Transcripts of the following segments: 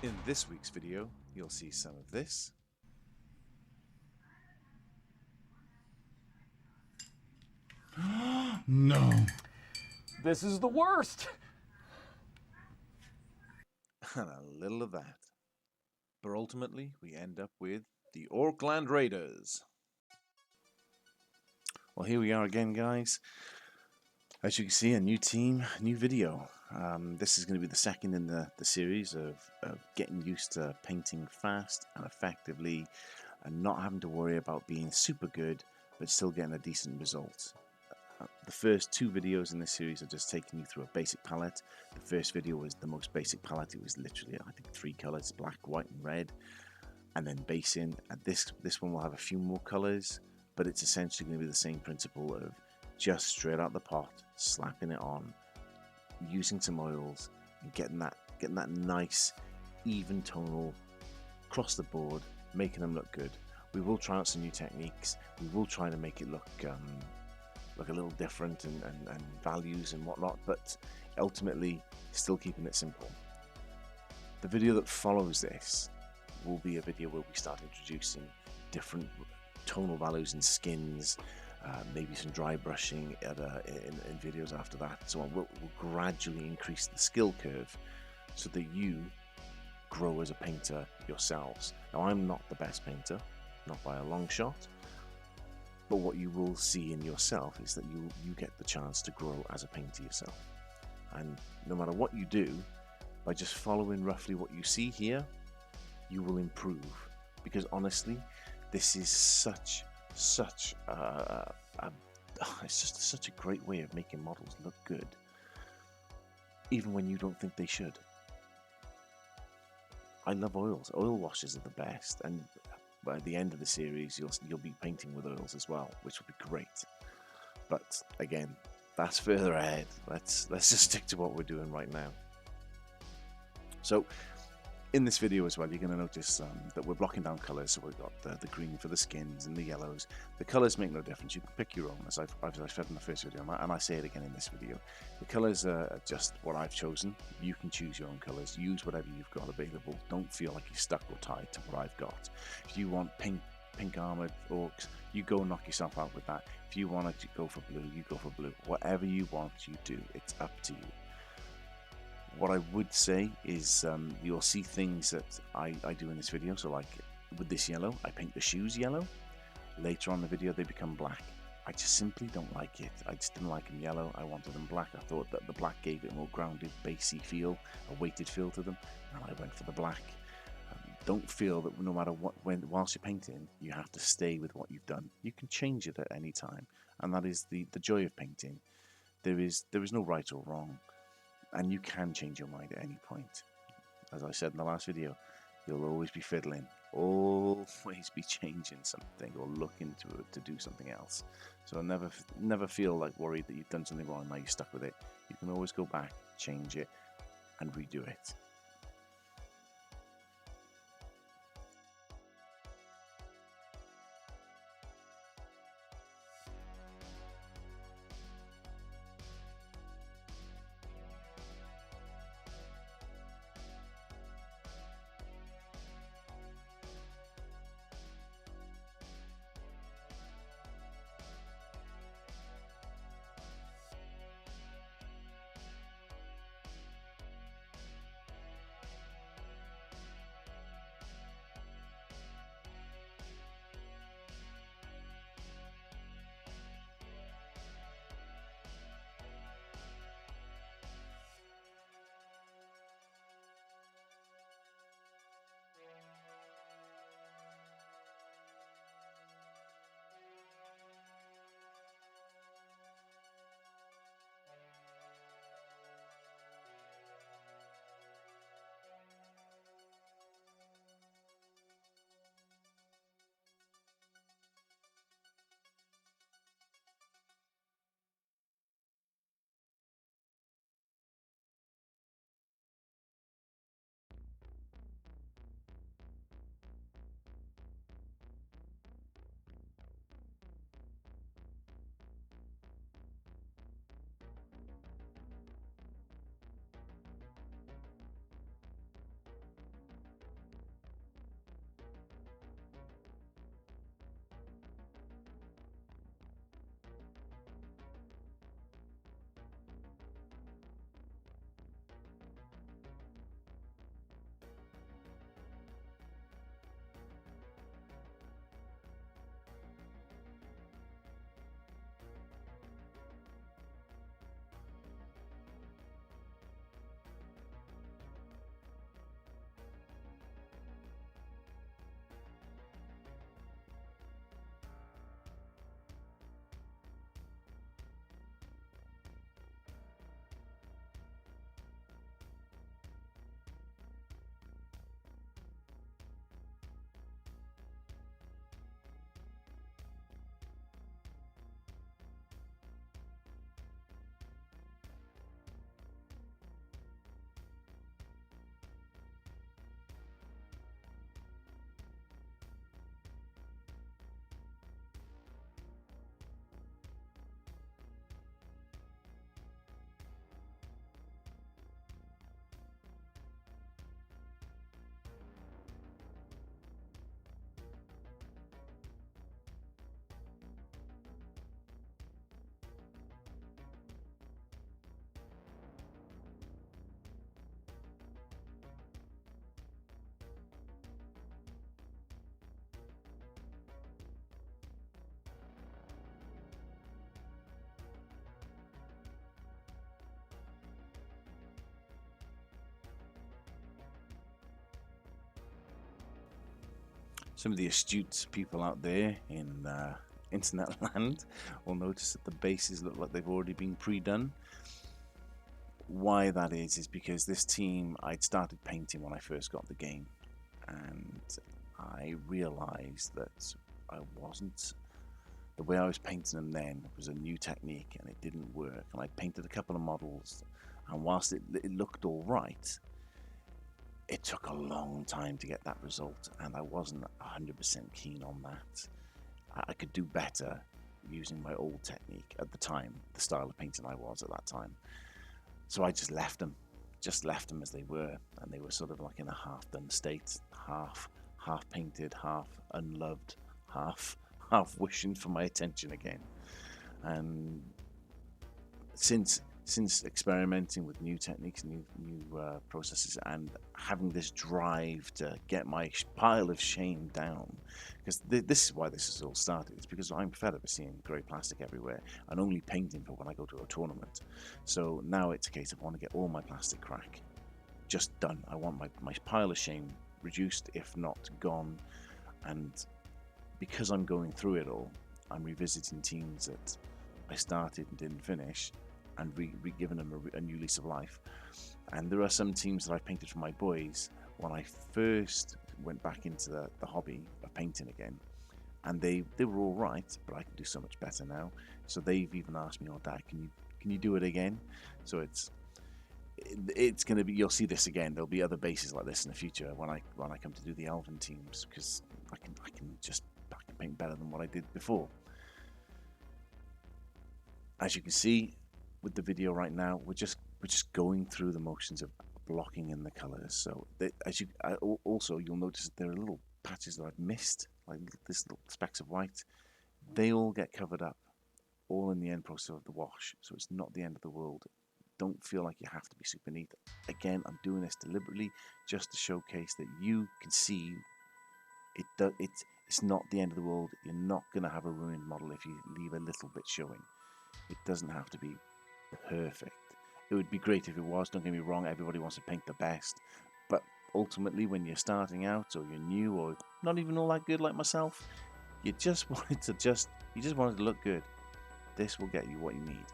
In this week's video, you'll see some of this. No. This is the worst! And a little of that. But ultimately, we end up with the Orcland Raiders. Well, here we are again, guys. As you can see, a new team, new video. This is going to be the second in the series of getting used to painting fast and effectively and not having to worry about being super good but still getting a decent result. The first two videos in this series are just taking you through a basic palette. The first video was the most basic palette. It was literally, I think, 3 colours, black, white and red, and then basing. And this one will have a few more colours, but it's essentially going to be the same principle of just straight out the pot, slapping it on, using some oils, and getting that nice, even tonal across the board, making them look good. We will try out some new techniques. We will try to make it look a little different and values and whatnot, but ultimately still keeping it simple. The video that follows this will be a video where we start introducing different tonal values and skins, maybe some dry brushing in videos after that. So we'll gradually increase the skill curve so that you grow as a painter yourselves. Now, I'm not the best painter, not by a long shot, but what you will see in yourself is that you get the chance to grow as a painter yourself. And no matter what you do, by just following roughly what you see here, you will improve. Because honestly, this is such it's just such a great way of making models look good, even when you don't think they should. I love oils. Oil washes are the best, and by the end of the series, you'll be painting with oils as well, which will be great. But again, that's further ahead. Let's just stick to what we're doing right now. So, in this video as well, you're going to notice that we're blocking down colours. So we've got the green for the skins and the yellows. The colours make no difference. You can pick your own, as I've said in the first video, and I say it again in this video. The colours are just what I've chosen. You can choose your own colours. Use whatever you've got available. Don't feel like you're stuck or tied to what I've got. If you want pink armoured orcs, you go knock yourself out with that. If you want to go for blue, you go for blue. Whatever you want, you do. It's up to you. What I would say is you'll see things that I do in this video. So like with this yellow, I paint the shoes yellow. Later on in the video, they become black. I just simply don't like it. I just didn't like them yellow. I wanted them black. I thought that the black gave it a more grounded, bassy feel, a weighted feel to them, and I went for the black. Don't feel that no matter what, whilst you're painting, you have to stay with what you've done. You can change it at any time, and that is the joy of painting. There is no right or wrong. And you can change your mind at any point. As I said in the last video, you'll always be fiddling, always be changing something or looking to do something else. So never feel like worried that you've done something wrong and now you're stuck with it. You can always go back, change it, and redo it. Some of the astute people out there in internet land will notice that the bases look like they've already been pre-done. Why that is because this team I'd started painting when I first got the game, and I realized that the way I was painting them then was a new technique and it didn't work. And I painted a couple of models, and whilst it looked all right, it took a long time to get that result, and I wasn't 100% keen on that. I could do better using my old technique at the time, the style of painting I was at that time. So I just left them as they were, and they were sort of like in a half-done state, half painted, half unloved, half wishing for my attention again. And since experimenting with new techniques, new processes, and having this drive to get my pile of shame down, because this is why this has all started. It's because I'm fed up of seeing grey plastic everywhere and only painting for when I go to a tournament. So now it's a case of I want to get all my plastic crack just done. I want my pile of shame reduced, if not gone. And because I'm going through it all, I'm revisiting teams that I started and didn't finish, and giving them a new lease of life. And there are some teams that I painted for my boys when I first went back into the hobby of painting again, and they were all right, but I can do so much better now. So they've even asked me, "Oh, Dad, can you do it again?" So it's going to be, you'll see this again. There'll be other bases like this in the future when I come to do the Elven teams, because I can paint better than what I did before. As you can see with the video right now, we're just going through the motions of blocking in the colors. So also you'll notice that there are little patches that I've missed, like this little specks of white. They all get covered up, all in the end process of the wash. So it's not the end of the world. Don't feel like you have to be super neat. Again, I'm doing this deliberately just to showcase that you can see it's not the end of the world. You're not going to have a ruined model if you leave a little bit showing. It doesn't have to be perfect. It would be great if it was, don't get me wrong, everybody wants to paint the best, but ultimately when you're starting out, or you're new, or not even all that good like myself, you just want it to look good. This will get you what you need.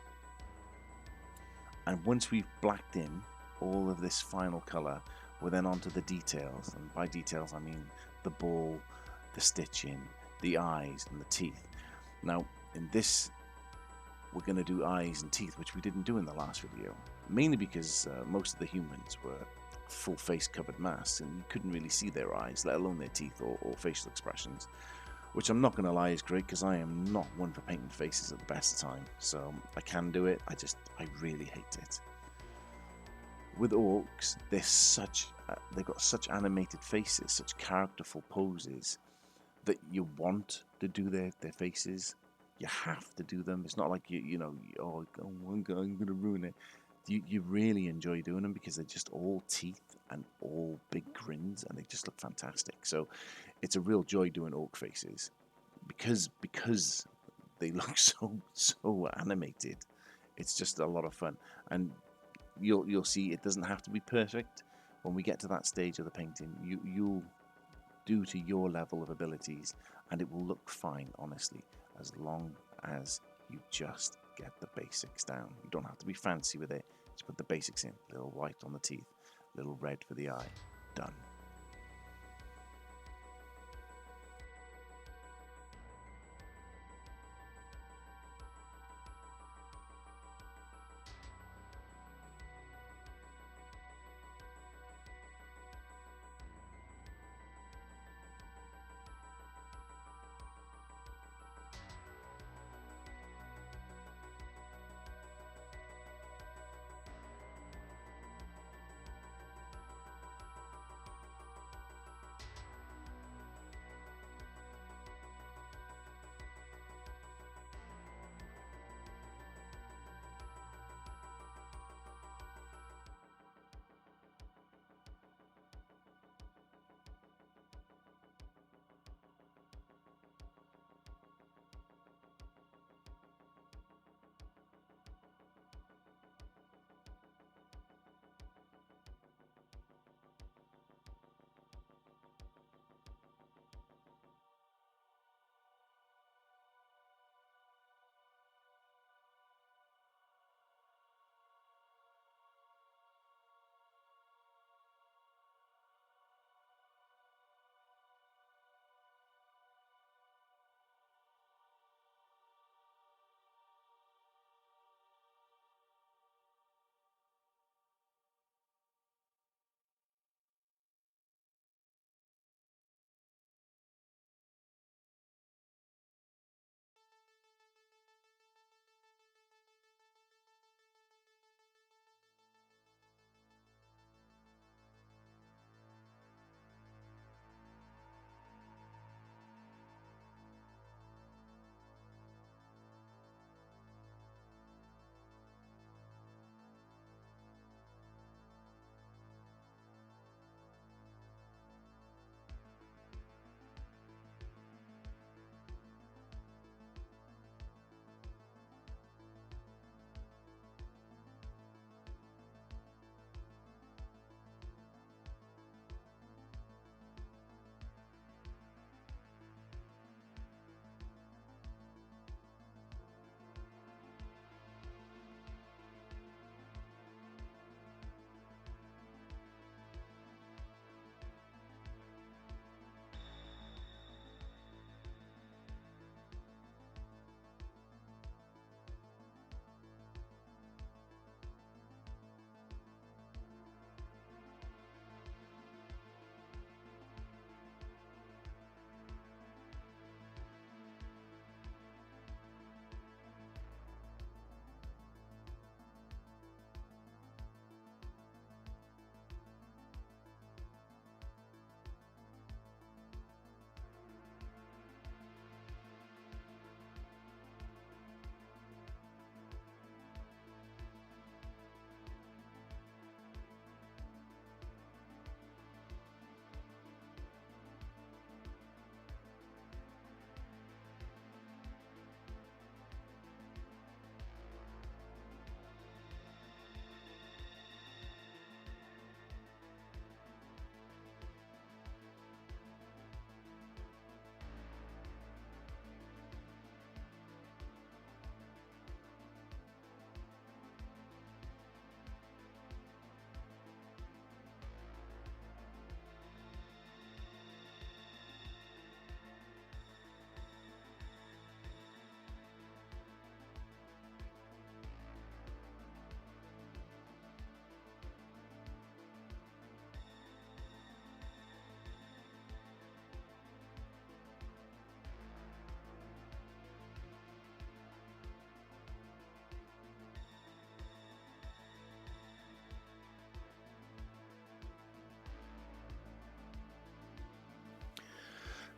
And once we've blacked in all of this final color, we're then onto the details, and by details I mean the ball, the stitching, the eyes and the teeth. Now in this we're going to do eyes and teeth, which we didn't do in the last video, mainly because most of the humans were full face covered masks and you couldn't really see their eyes, let alone their teeth or facial expressions, which I'm not going to lie is great, because I am not one for painting faces at the best time. So I can do it, I really hate it. With orcs, they've got such animated faces, such characterful poses, that you want to do their faces. You have to do them. It's not like you know, oh, I'm going to ruin it. You really enjoy doing them because they're just all teeth and all big grins, and they just look fantastic. So it's a real joy doing orc faces because they look so animated. It's just a lot of fun, and you'll see it doesn't have to be perfect. When we get to that stage of the painting, you'll do to your level of abilities, and it will look fine, honestly, as long as you just get the basics down. You don't have to be fancy with it. Just put the basics in. Little white on the teeth, little red for the eye. Done.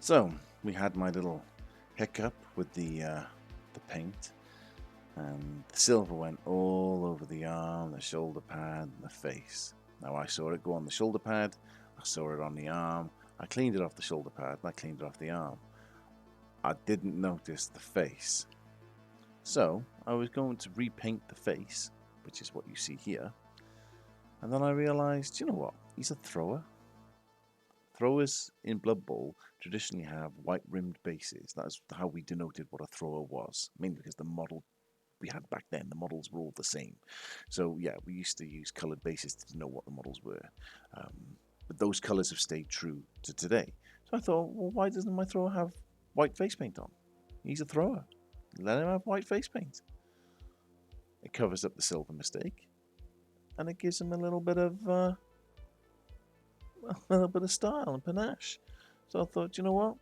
So we had my little hiccup with the paint, and the silver went all over the arm, the shoulder pad, and the face. Now I saw it go on the shoulder pad, I saw it on the arm, I cleaned it off the shoulder pad, and I cleaned it off the arm. I didn't notice the face. So I was going to repaint the face, which is what you see here, and then I realised, you know what, he's a thrower. Throwers in Blood Bowl traditionally have white rimmed bases. That's how we denoted what a thrower was, mainly because the model we had back then, the models were all the same. So yeah, we used to use coloured bases to know what the models were. But those colours have stayed true to today. So I thought, well, why doesn't my thrower have white face paint on? He's a thrower. Let him have white face paint. It covers up the silver mistake, and it gives him a little bit of style and panache. So I thought, you know what?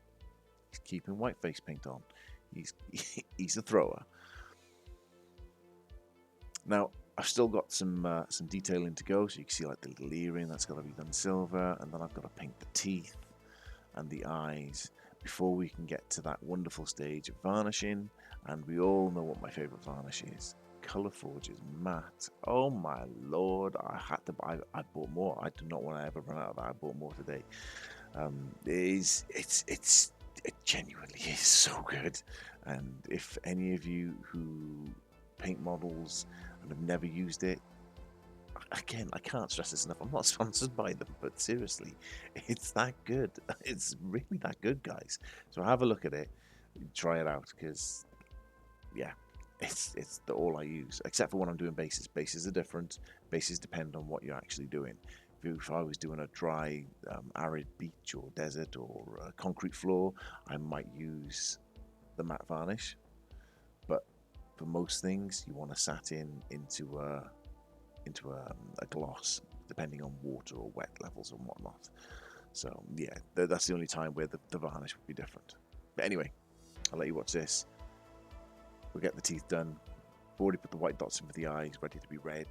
He's keeping white face paint on. He's a thrower. Now I've still got some detailing to go, so you can see like the little earring that's got to be done silver, and then I've got to paint the teeth and the eyes before we can get to that wonderful stage of varnishing. And we all know what my favourite varnish is. Colour Forge's matte. Oh my lord! I had to buy. I bought more. I do not want to ever run out of that. I bought more today. It genuinely is so good. And if any of you who paint models and have never used it, again, I can't stress this enough. I'm not sponsored by them, but seriously, it's that good. It's really that good, guys. So have a look at it, try it out, because yeah, it's all I use, except for when I'm doing bases. Bases are different. Bases depend on what you're actually doing. If I was doing a dry, arid beach or desert or a concrete floor, I might use the matte varnish. But for most things, you want to satin into a gloss, depending on water or wet levels and whatnot. So yeah, that's the only time where the varnish would be different. But anyway, I'll let you watch this. We'll get the teeth done. I've already put the white dots in for the eyes, ready to be red,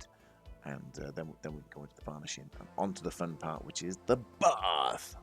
and then we can go into the varnishing and onto the fun part, which is the bath.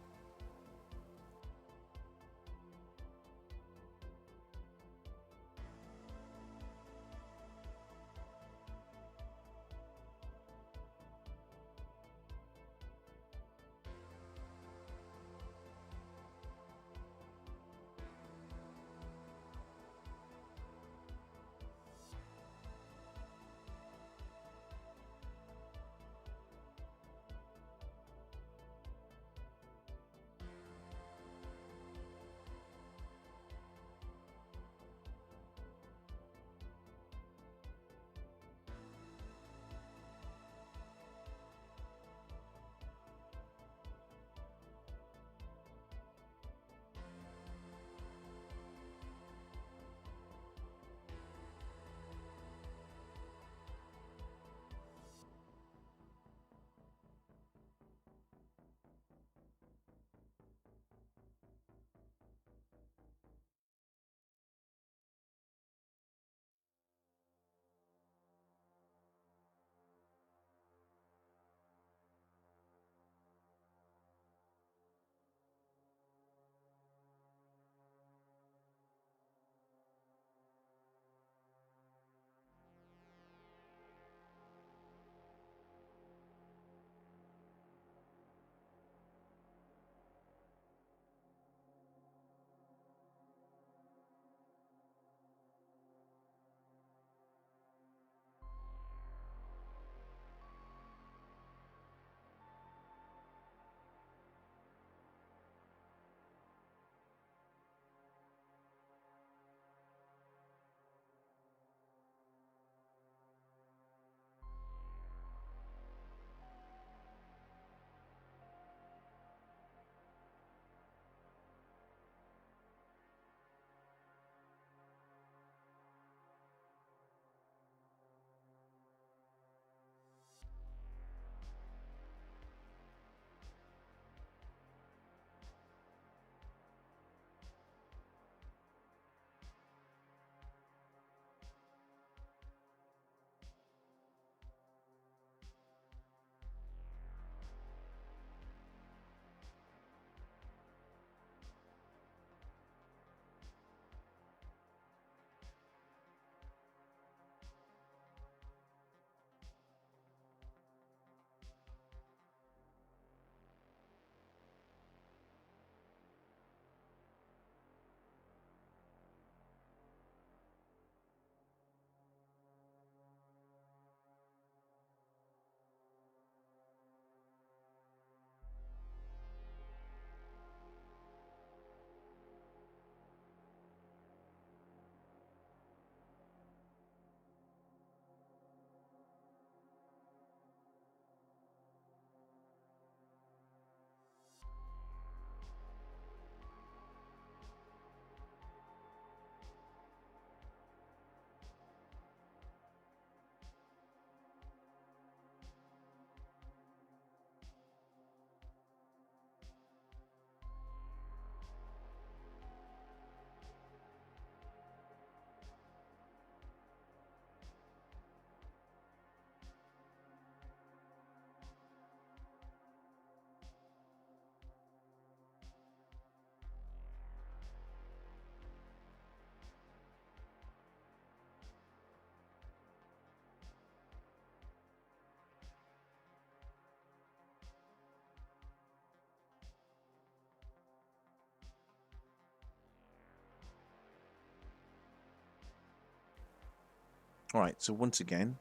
Alright, so once again,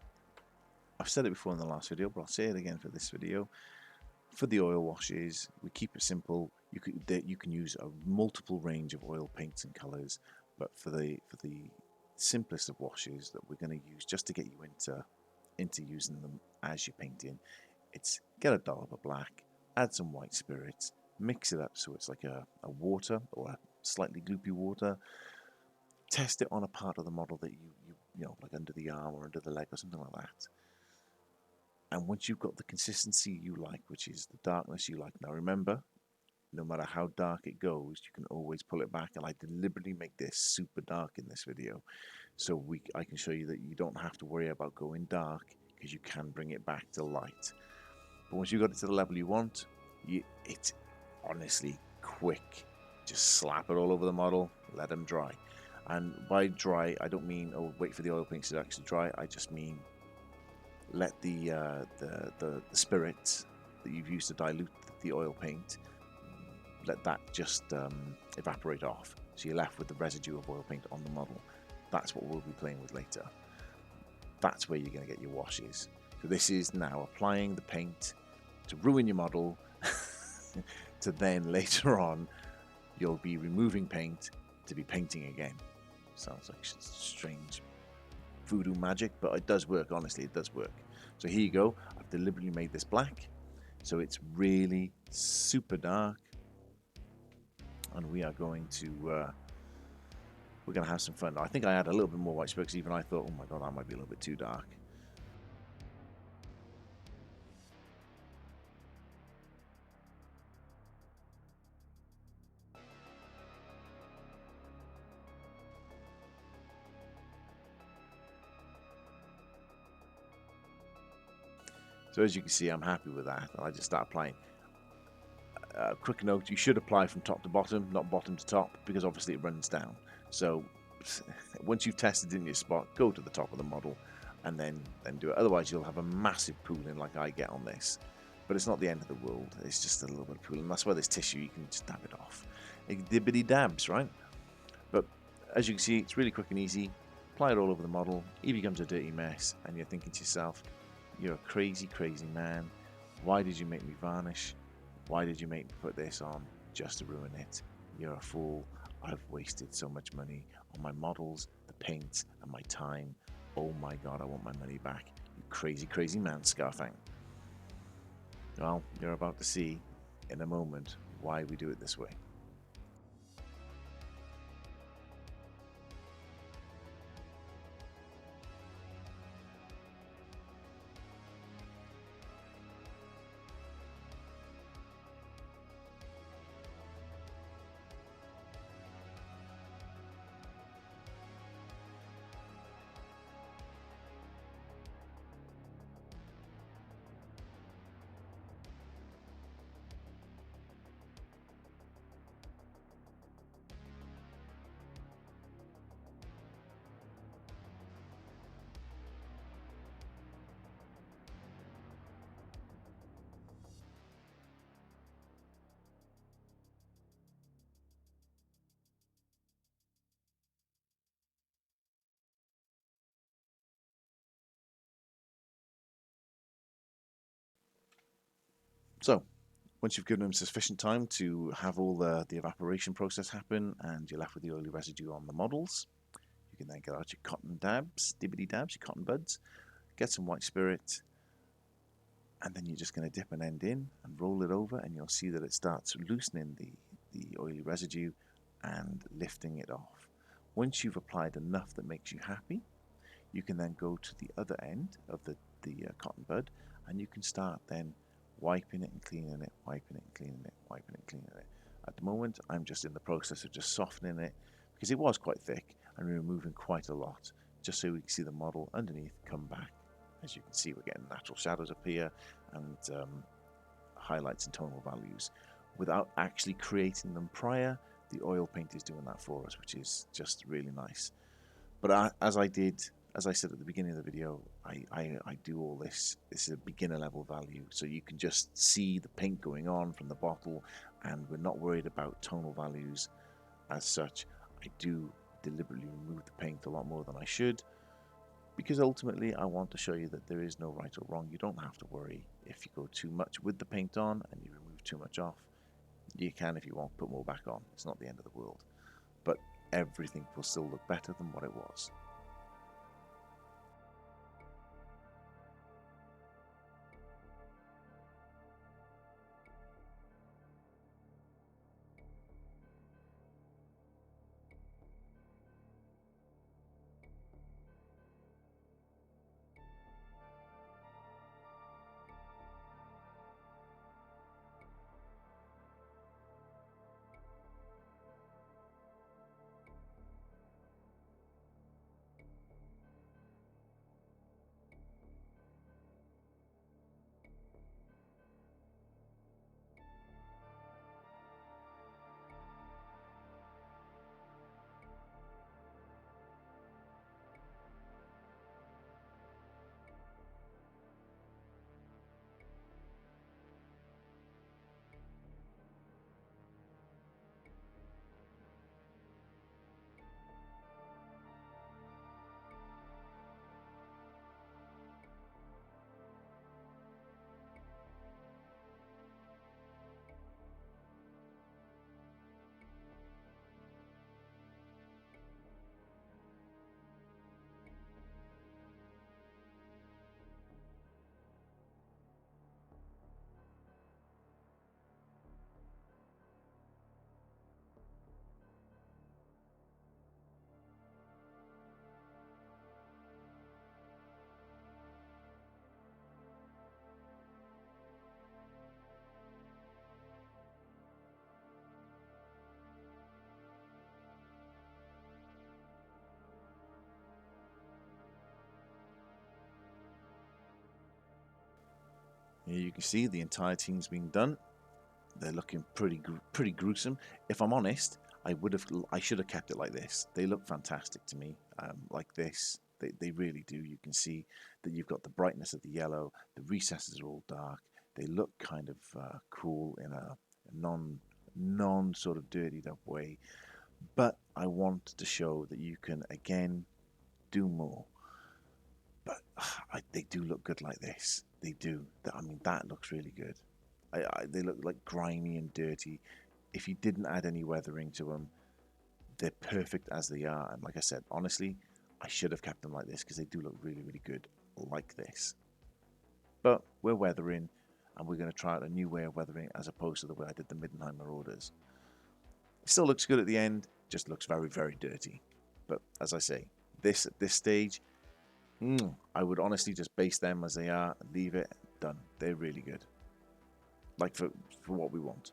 I've said it before in the last video, but I'll say it again for this video. For the oil washes, we keep it simple. You can use a multiple range of oil paints and colours, but for the simplest of washes that we're going to use just to get you into using them as you're painting, it's get a dollop of black, add some white spirits, mix it up so it's like a water or a slightly gloopy water. Test it on a part of the model that you know, like under the arm or under the leg or something like that. And once you've got the consistency you like, which is the darkness you like, now remember, no matter how dark it goes, you can always pull it back. And I deliberately make this super dark in this video, so I can show you that you don't have to worry about going dark, because you can bring it back to light. But once you've got it to the level you want, it's honestly quick. Just slap it all over the model, let them dry. And by dry, I don't mean, oh, wait for the oil paints to actually dry. I just mean let the spirits that you've used to dilute the oil paint, let that just evaporate off. So you're left with the residue of oil paint on the model. That's what we'll be playing with later. That's where you're going to get your washes. So this is now applying the paint to ruin your model, to then later on you'll be removing paint to be painting again. Sounds like strange voodoo magic, but it does work. Honestly, it does work. So here you go. I've deliberately made this black, so it's really super dark, and we are going to we're going to have some fun. I think I had a little bit more white spirits. Even I thought, oh my god, that might be a little bit too dark. So as you can see, I'm happy with that. I just start applying. Quick note, you should apply from top to bottom, not bottom to top, because obviously it runs down. So once you've tested in your spot, go to the top of the model and then do it. Otherwise you'll have a massive pooling like I get on this. But it's not the end of the world. It's just a little bit of pooling. That's why this tissue, you can just dab it off. Dibbity dabs, right? But as you can see, it's really quick and easy. Apply it all over the model. It becomes a dirty mess and you're thinking to yourself, you're a crazy, crazy man. Why did you make me varnish? Why did you make me put this on just to ruin it? You're a fool. I've wasted so much money on my models, the paints, and my time. Oh my god, I want my money back. You crazy, crazy man, Scarfang. Well, you're about to see in a moment why we do it this way. So, once you've given them sufficient time to have all the evaporation process happen and you're left with the oily residue on the models, you can then get out your cotton dabs, dibbity dabs, your cotton buds, get some white spirit, and then you're just going to dip an end in and roll it over, and you'll see that it starts loosening the oily residue and lifting it off. Once you've applied enough that makes you happy, you can then go to the other end of the cotton bud, and you can start then wiping it and cleaning it, wiping it and cleaning it, wiping it and cleaning it. At the moment, I'm just in the process of just softening it, because it was quite thick, and removing quite a lot, just so we can see the model underneath come back. As you can see, we're getting natural shadows appear and highlights and tonal values. Without actually creating them prior, the oil paint is doing that for us, which is just really nice. But as I said at the beginning of the video, I do all this. This is a beginner level value, so you can just see the paint going on from the bottle, and we're not worried about tonal values as such. I do deliberately remove the paint a lot more than I should, because ultimately I want to show you that there is no right or wrong. You don't have to worry if you go too much with the paint on and you remove too much off. You can, if you want, put more back on. It's not the end of the world. But everything will still look better than what it was. Here you can see the entire team's been done. They're looking pretty gruesome. If I'm honest, I should have kept it like this. They look fantastic to me, like this. They really do. You can see that you've got the brightness of the yellow. The recesses are all dark. They look kind of cool in a non sort of dirtied up way. But I want to show that you can again do more. But they do look good like this. They do. I mean, that looks really good. They look like grimy and dirty. If you didn't add any weathering to them, they're perfect as they are. And like I said, honestly, I should have kept them like this because they do look really, really good like this. But we're weathering, and we're going to try out a new way of weathering as opposed to the way I did the Midnight Marauders. It still looks good at the end, just looks very, very dirty. But as I say, at this stage, I would honestly just base them as they are, leave it, done. They're really good. Like for what we want.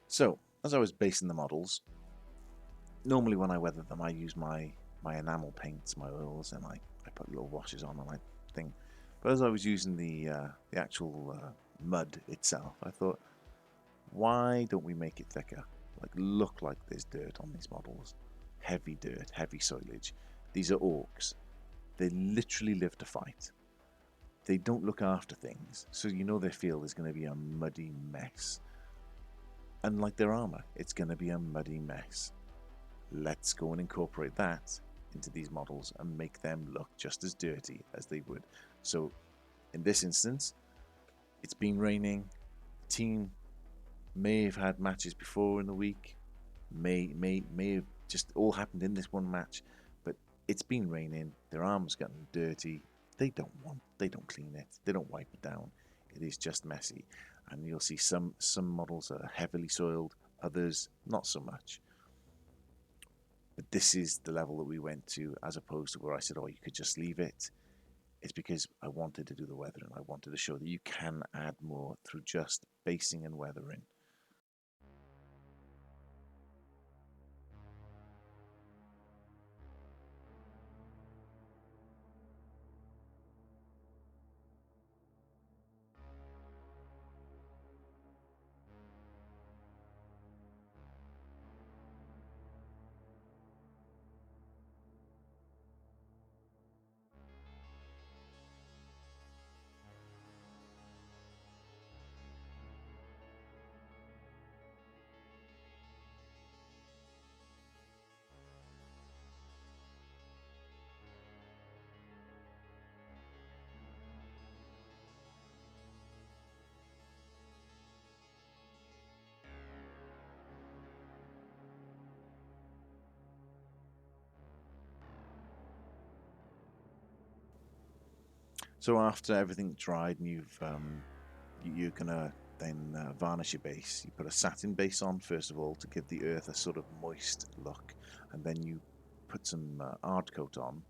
So, as I was basing the models, normally when I weather them, I use my enamel paints, my oils, and I put little washes on and I thing. But as I was using the actual mud itself, I thought, why don't we make it thicker? Like, look like there's dirt on these models. Heavy dirt, heavy soilage. These are orcs. They literally live to fight. They don't look after things, so you know their field is going to be a muddy mess. Unlike their armor, it's going to be a muddy mess. Let's go and incorporate that into these models and make them look just as dirty as they would. So in this instance, it's been raining. The team may have had matches before in the week, may have just all happened in this one match, but it's been raining. Their armor's gotten dirty. They don't clean it, they don't wipe it down. It is just messy, and you'll see some models are heavily soiled, others not so much. But this is the level that we went to, as opposed to where I said, oh, you could just leave it. It's because I wanted to do the weathering. I wanted to show that you can add more through just basing and weathering. So after everything dried and you're gonna then varnish your base. You put a satin base on first of all to give the earth a sort of moist look, and then you put some hard coat on,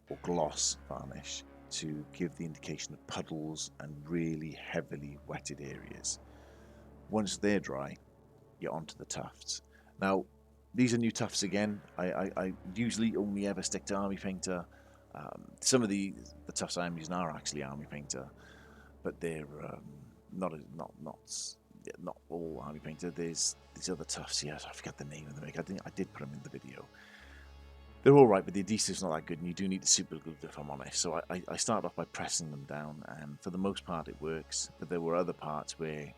or gloss varnish, to give the indication of puddles and really heavily wetted areas. Once they're dry, you're onto the tufts. Now, these are new tufts again. I usually only ever stick to Army Painter. Some of the tufts I'm using are actually Army Painter, but they're not all Army Painter. There's these other tufts. Yes, I forget the name of them. I think I did put them in the video. They're all right, but the adhesive's not that good, and you do need the super glue if I'm honest. So I started off by pressing them down, and for the most part it works. But there were other parts where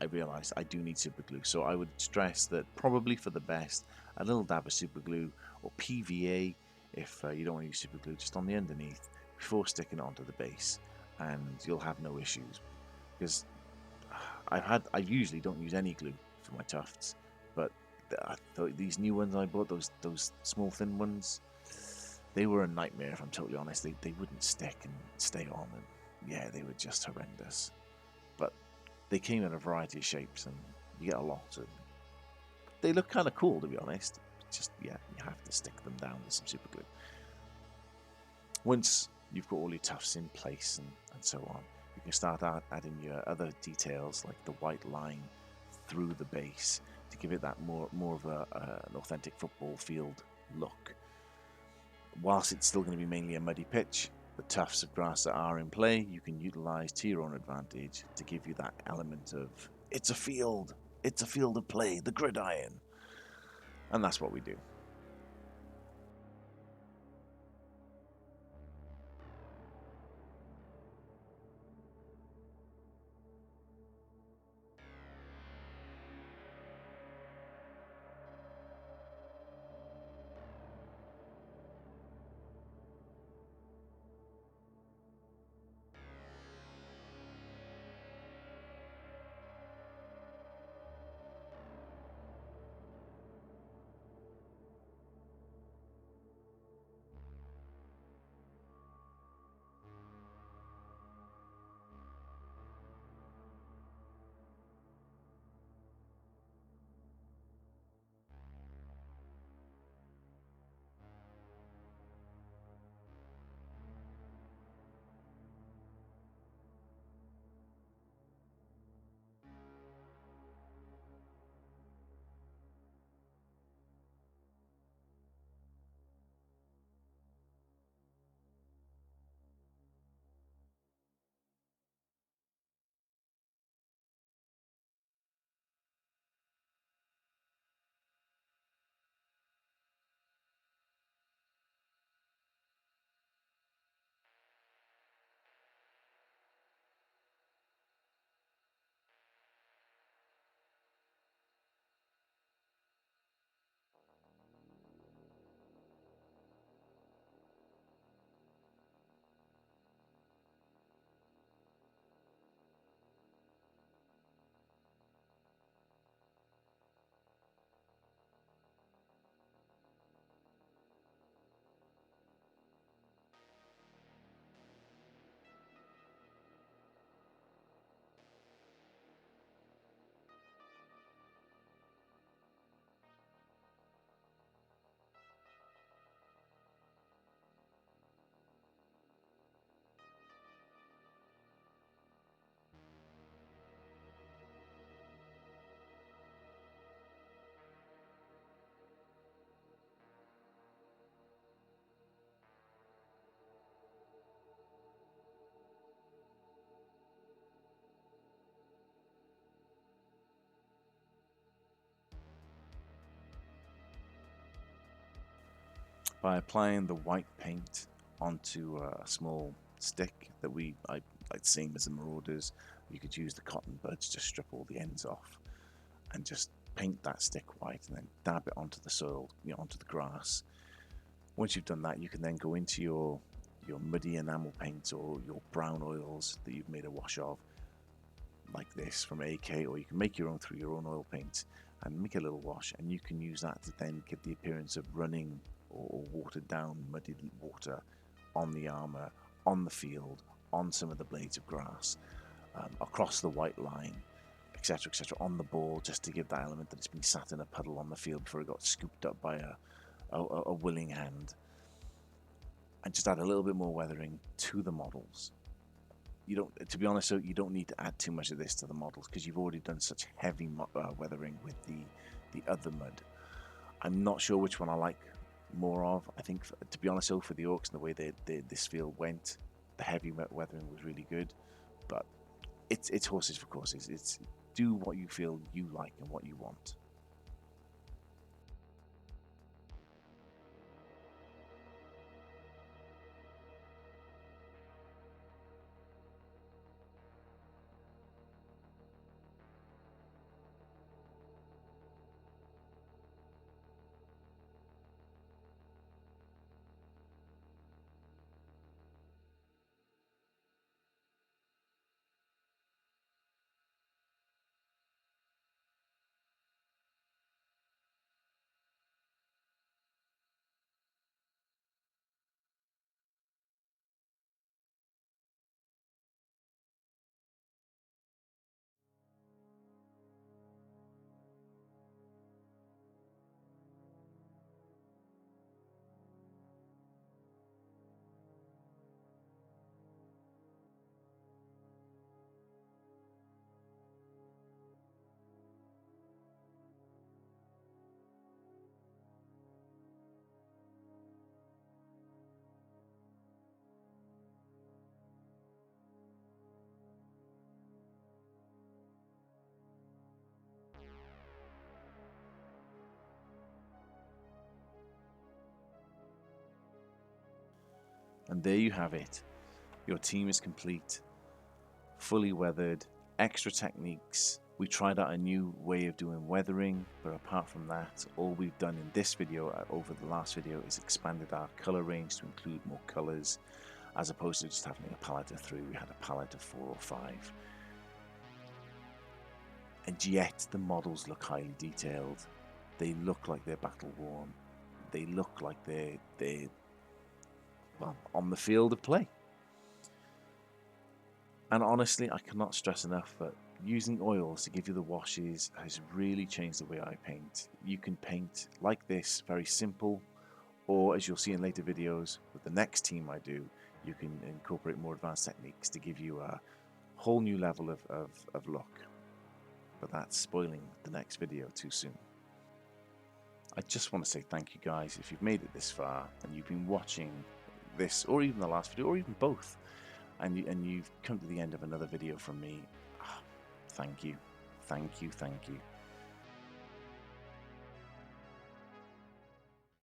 I realised I do need super glue. So I would stress that probably for the best, a little dab of super glue or PVA if you don't want to use super glue, just on the underneath before sticking it onto the base, and you'll have no issues. Because I usually don't use any glue for my tufts, but I thought these new ones I bought, those small thin ones, they were a nightmare if I'm totally honest. They wouldn't stick and stay on, and yeah, they were just horrendous. But they came in a variety of shapes, and you get a lot of them. They look kind of cool, to be honest. Just, yeah, you have to stick them down with some super glue. Once you've got all your tufts in place and so on, you can start adding your other details like the white line through the base to give it that more of an authentic football field look. Whilst it's still going to be mainly a muddy pitch, the tufts of grass that are in play you can utilise to your own advantage to give you that element of it's a field of play, the gridiron, and that's what we do. by applying the white paint onto a small stick that I like, same as the Marauders. You could use the cotton buds to strip all the ends off and just paint that stick white and then dab it onto the soil, onto the grass. Once you've done that, you can then go into your muddy enamel paint or your brown oils that you've made a wash of, like this from AK, or you can make your own through your own oil paint and make a little wash, and you can use that to then give the appearance of running or watered down muddy water on the armor, on the field, on some of the blades of grass, across the white line, etc., etc., on the ball, just to give that element that it's been sat in a puddle on the field before it got scooped up by a willing hand. And just add a little bit more weathering to the models. You don't, to be honest, you don't need to add too much of this to the models because you've already done such heavy weathering with the other mud. I'm not sure which one I like more of. I think, to be honest, for the Orcs and the way this field went, the heavy weathering was really good. But it's horses for courses. It's do what you feel you like and what you want. And there you have it. Your team is complete, fully weathered, extra techniques. We tried out a new way of doing weathering, but apart from that, all we've done in this video over the last video is expanded our color range to include more colors, as opposed to just having a palette of 3. We had a palette of 4 or 5. And yet the models look highly detailed. They look like they're battle worn. They look like they're well, on the field of play. And honestly, I cannot stress enough that using oils to give you the washes has really changed the way I paint. You can paint like this, very simple, or as you'll see in later videos with the next team I do, you can incorporate more advanced techniques to give you a whole new level of look. But that's spoiling the next video too soon. I just want to say thank you guys if you've made it this far and you've been watching this, or even the last video, or even both, and you've come to the end of another video from me. Thank you, thank you, thank you.